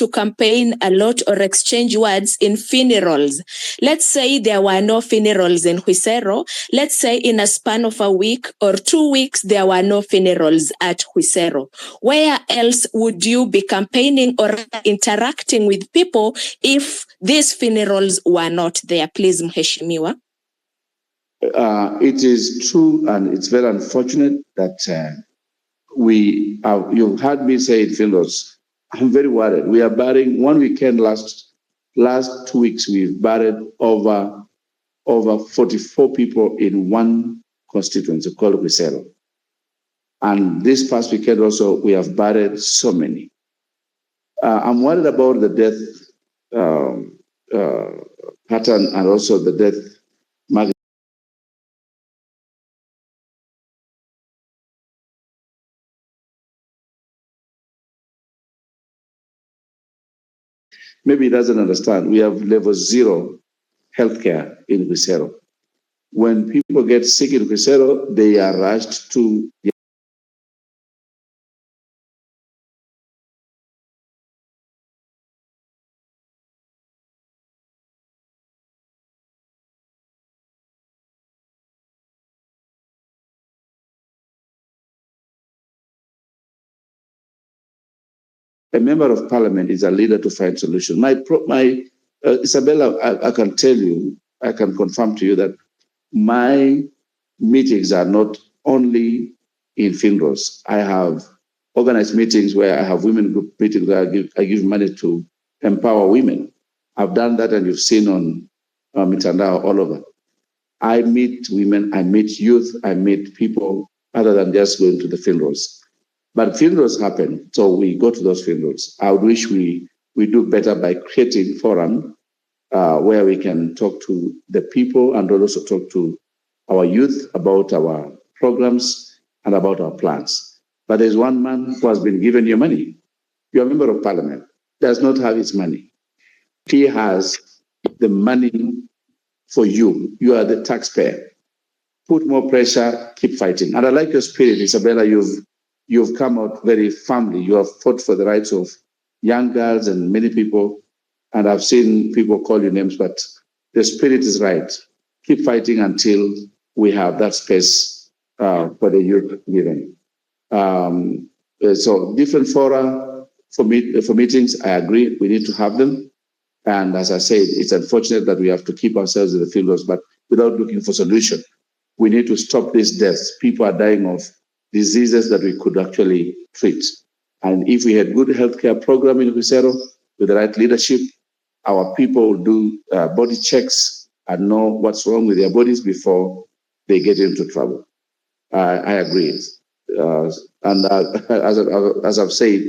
to campaign a lot or exchange words in funerals. Let's say there were no funerals in Huisero. Let's say in a span of a week or 2 weeks, there were no funerals at Huisero. Where else would you be campaigning or interacting with people if these funerals were not there? Please, Mheshimiwa. It is true, and it's very unfortunate that you've heard me say it, funerals. I'm very worried. We are burying, one weekend last 2 weeks, we've buried over 44 people in one constituency called Huisero. And this past weekend also, we have buried so many. I'm worried about the death pattern and also the death market. Maybe he doesn't understand. We have level 0 healthcare in Huisero. When people get sick in Huisero, they are rushed to the A member of parliament is a leader to find solutions. Isabella, I can tell you, I can confirm to you that my meetings are not only in funerals. I have organized meetings where I have women group meetings where I give money to empower women. I've done that, and you've seen on Mitandao all over. I meet women, I meet youth, I meet people other than just going to the funerals. But funerals happen, so we go to those funerals. I would wish we do better by creating forum where we can talk to the people and also talk to our youth about our programs and about our plans. But there's one man who has been given your money. You're a member of parliament, does not have his money. He has the money for you. You are the taxpayer. Put more pressure, keep fighting. And I like your spirit, Isabella. You've come out very firmly. You have fought for the rights of young girls and many people. And I've seen people call you names, but the spirit is right. Keep fighting until we have that space for the youth given. So different fora for meetings, I agree, we need to have them. And as I said, it's unfortunate that we have to keep ourselves in the fields, but without looking for solution. We need to stop these deaths. People are dying of diseases that we could actually treat. And if we had good healthcare program in Huisero with the right leadership, our people will do body checks and know what's wrong with their bodies before they get into trouble. I agree. And as I've said,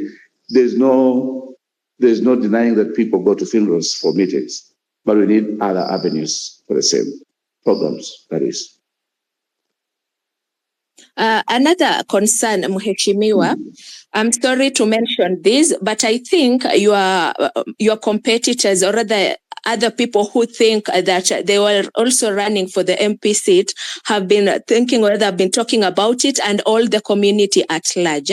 there's no denying that people go to funerals for meetings, but we need other avenues for the same programs, that is. Another concern, Mheshimiwa, I'm sorry to mention this, but I think your competitors or other people who think that they were also running for the MP seat have been thinking or they've been talking about it, and all the community at large.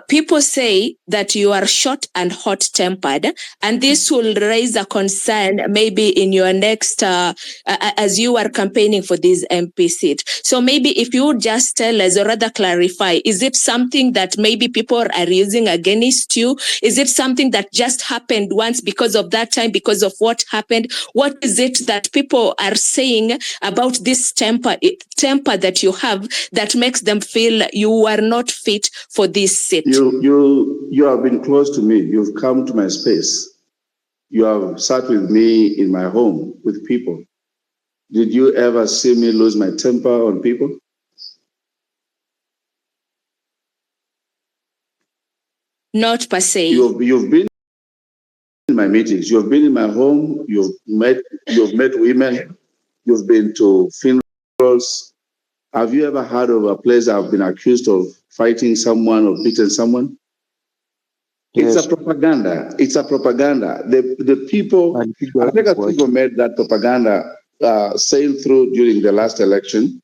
People say that you are short and hot-tempered, and this will raise a concern maybe in your next, as you are campaigning for this MP seat. So maybe if you would just tell us or rather clarify, is it something that maybe people are using against you? Is it something that just happened once because of that time, because of what happened? What is it that people are saying about this temper that you have that makes them feel you are not fit for this seat? You have been close to me. You've come to my space. You have sat with me in my home with people. Did you ever see me lose my temper on people? Not per se. You've been in my meetings. You've been in my home. You've met women. You've been to funerals. Have you ever heard of a place I've been accused of fighting someone or beating someone? Yes. It's a propaganda. It's a propaganda. The people, I think people made that propaganda sail through during the last election.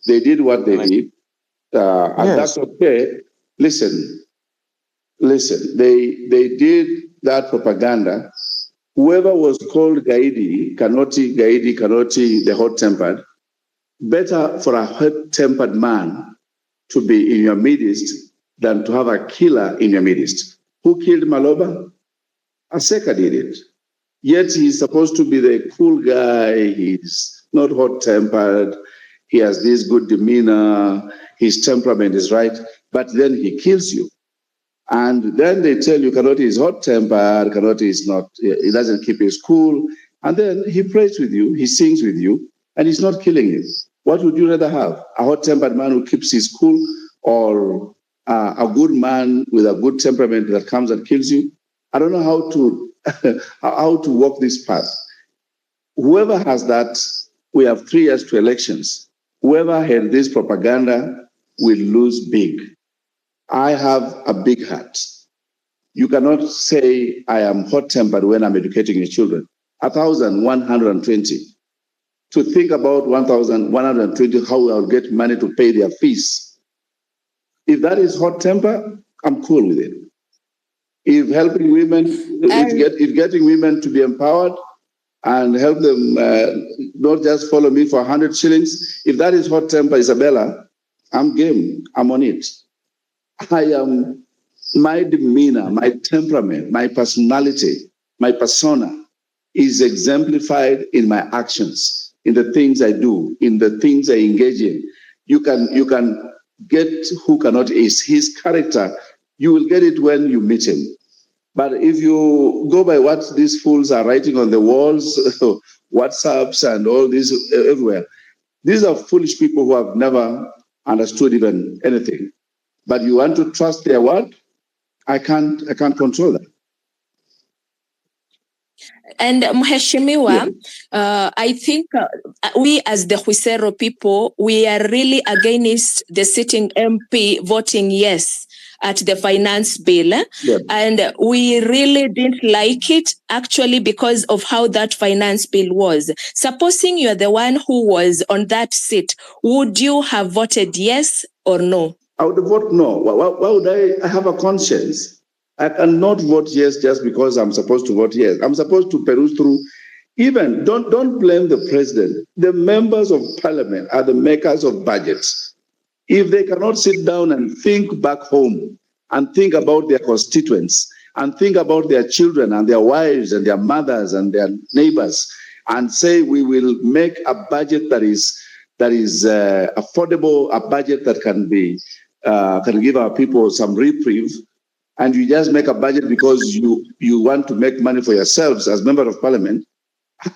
They did what they did. And that's okay. Listen, they did that propaganda, whoever was called Kanoti, the hot-tempered, better for a hot-tempered man to be in your midst than to have a killer in your midst. Who killed Maloba? Aseka did it. Yet he's supposed to be the cool guy. He's not hot-tempered. He has this good demeanor. His temperament is right. But then he kills you. And then they tell you Kanoti is hot-tempered. Kanoti is not, he doesn't keep his cool. And then he prays with you. He sings with you. And he's not killing you. What would you rather have? A hot-tempered man who keeps his cool, or a good man with a good temperament that comes and kills you? I don't know how to walk this path. Whoever has that, we have 3 years to elections. Whoever had this propaganda will lose big. I have a big heart. You cannot say I am hot-tempered when I'm educating your children. 1,120. To think about 1,120, how I'll get money to pay their fees. If that is hot temper, I'm cool with it. If helping women, if getting women to be empowered and help them not just follow me for 100 shillings, if that is hot temper, Isabella, I'm game. I'm on it. My demeanor, my temperament, my personality, my persona is exemplified in my actions, in the things I do, in the things I engage in. You can get who cannot is his character. You will get it when you meet him. But if you go by what these fools are writing on the walls, WhatsApps and all this everywhere, these are foolish people who have never understood even anything. But you want to trust their word? I can't control that. And Mheshimiwa, I think we as the Huisero people, we are really against the sitting MP voting yes at the finance bill. Yeah. And we really didn't like it actually because of how that finance bill was. Supposing you're the one who was on that seat, would you have voted yes or no? I would vote no. Why would I have a conscience? I cannot vote yes just because I'm supposed to vote yes. I'm supposed to peruse through. Even don't blame the president. The members of parliament are the makers of budgets. If they cannot sit down and think back home and think about their constituents and think about their children and their wives and their mothers and their neighbors and say we will make a budget that is affordable, a budget that can give our people some reprieve, and you just make a budget because you want to make money for yourselves as member of parliament,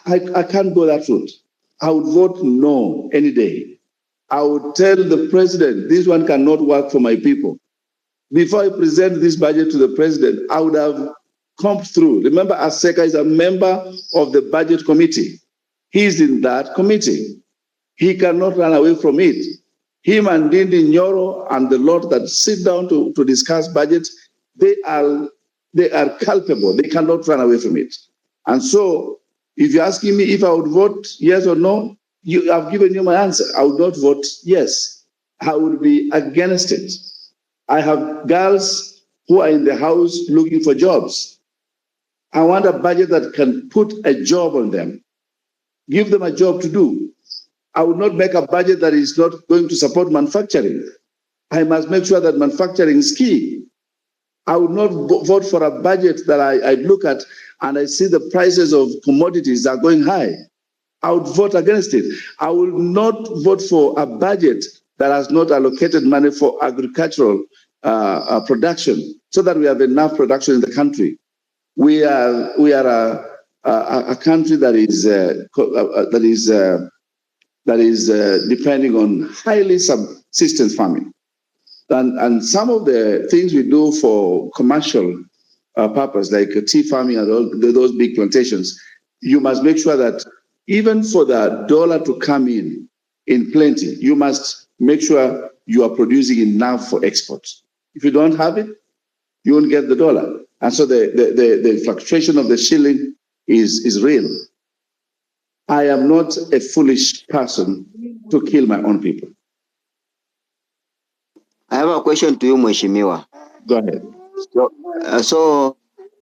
I can't go that route. I would vote no any day. I would tell the president, this one cannot work for my people. Before I present this budget to the president, I would have come through. Remember, Aseka is a member of the budget committee. He's in that committee. He cannot run away from it. Him and Dindi Nyoro and the lot that sit down to discuss budget, they are culpable. They cannot run away from it. And so, if you're asking me if I would vote yes or no, I've given you my answer. I would not vote yes. I would be against it. I have girls who are in the house looking for jobs. I want a budget that can put a job on them, give them a job to do. I would not make a budget that is not going to support manufacturing. I must make sure that manufacturing is key. I would not vote for a budget that I look at and I see the prices of commodities are going high. I would vote against it. I will not vote for a budget that has not allocated money for agricultural production so that we have enough production in the country. We are a country that is depending on highly subsistence farming. And some of the things we do for commercial purpose, like tea farming and all those big plantations, you must make sure that even for the dollar to come in plenty, you must make sure you are producing enough for export. If you don't have it, you won't get the dollar. And so the fluctuation of the shilling is real. I am not a foolish person to kill my own people. I have a question to you, Mheshimiwa. Go ahead. So